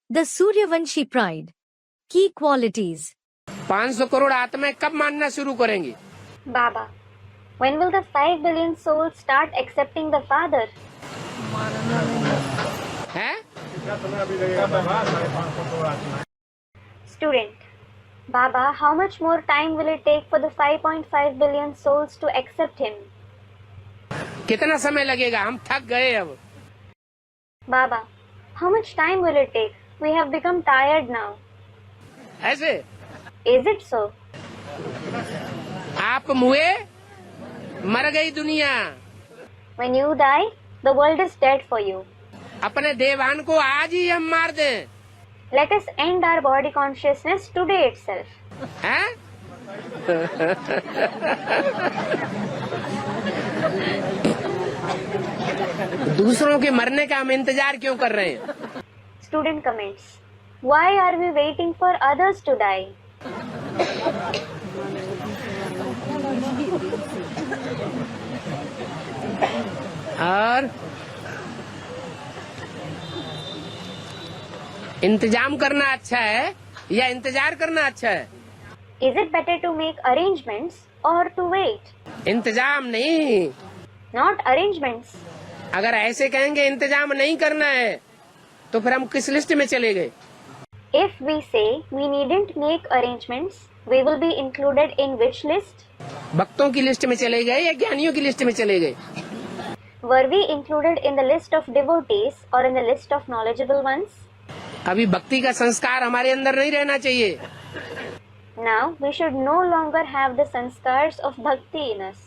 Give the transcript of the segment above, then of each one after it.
The Suryavanshi pride. Key qualities. 500 crore आत्माएं कब मानना शुरू करेंगी? Baba, when will the 5 billion souls start accepting the Father? हैं? Student, Baba, how much more time will it take for the 5.5 billion souls to accept him? कितना समय लगेगा? हम थक गए अब। Baba, how much time will it take? We have become tired now. ऐसे? Is it so? आप मुए, मर गई दुनिया। When you die, the world is dead for you. अपने देवान को आज ही हम मार दें। Let us end our body consciousness today itself. हैं? दूसरों के मरने का हम इंतजार क्यों कर रहे हैं? Student comments. Why are we waiting for others to die? और इंतजाम करना अच्छा है या इंतजार करना अच्छा है? Is it better to make arrangements or to wait? इंतजाम नहीं। Not arrangements. अगर ऐसे कहेंगे इंतजाम नहीं करना है तो फिर हम किस लिस्ट में चले गए? If we say we needn't make arrangements, we will be included in which list? भक्तों की लिस्ट में चले गए या ज्ञानियों की लिस्ट में चले गए? Were we included in the list of devotees or in the list of knowledgeable ones? अभी भक्ति का संस्कार हमारे अंदर नहीं रहना चाहिए। Now we should no longer have the sanskars of bhakti in us.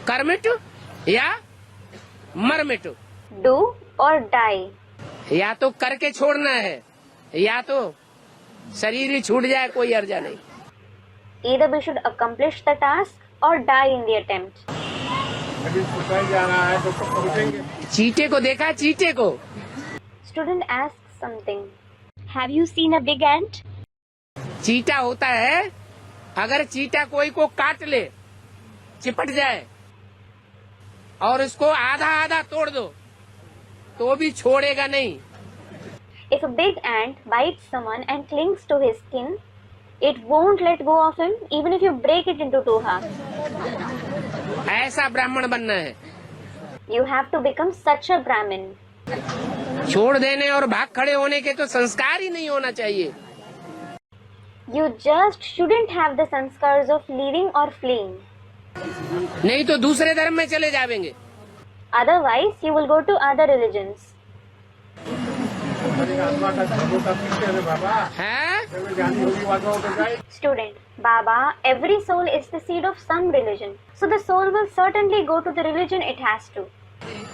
कर मिटो या मर मिटो। Do or die. या तो करके छोड़ना है या तो शरीर ही छूट जाए, कोई अर्जा नहीं। Either we should accomplish the task or die in the attempt. चीटे को देखा? चीटे को? Student asks something. Have you seen a big ant? चीटा होता है, अगर चीटा कोई को काट ले, चिपट जाए और उसको आधा आधा तोड़ दो तो भी छोड़ेगा नहीं। If a big ant bites someone and clings to his skin, it won't let go of him even if you break it into two halves. ऐसा ब्राह्मण बनना है। You have to become such a Brahmin. छोड़ देने और भाग खड़े होने के तो संस्कार ही नहीं होना चाहिए। You just shouldn't have the sanskars of leaving or fleeing. नहीं तो दूसरे धर्म में चले जाएंगे। Otherwise, you will go to other religions. हैं? Student, Baba, every soul is the seed of some religion. So the soul will certainly go to the religion it has to.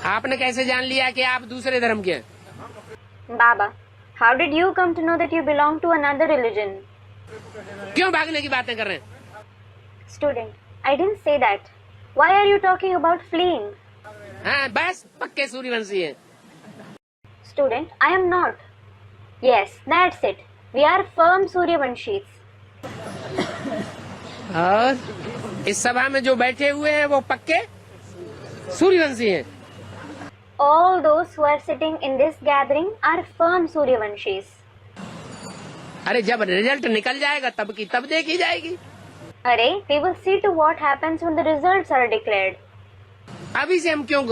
आपने कैसे जान लिया कि आप दूसरे धर्म के हैं? Baba, how did you come to know that you belong to another religion? क्यों भागने की बातें कर रहे हैं? Student, I didn't say that. Why are you talking about fleeing? हाँ, बस पक्के सूर्यवंशी हैं। Student, I am not. Yes, that's it. We are firm Suryavanshis. और इस सभा में जो बैठे हुए हैं वो पक्के सूर्यवंशी हैं। All those who are sitting in this gathering are firm Suryavanshis. अरे जब रिजल्ट निकल जाएगा तब की तब देखी जाएगी। अरे, we will see to what happens when the results are declared. अभी से हम क्यों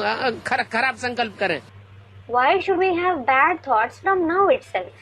खराब संकल्प करें? Why should we have bad thoughts from now itself?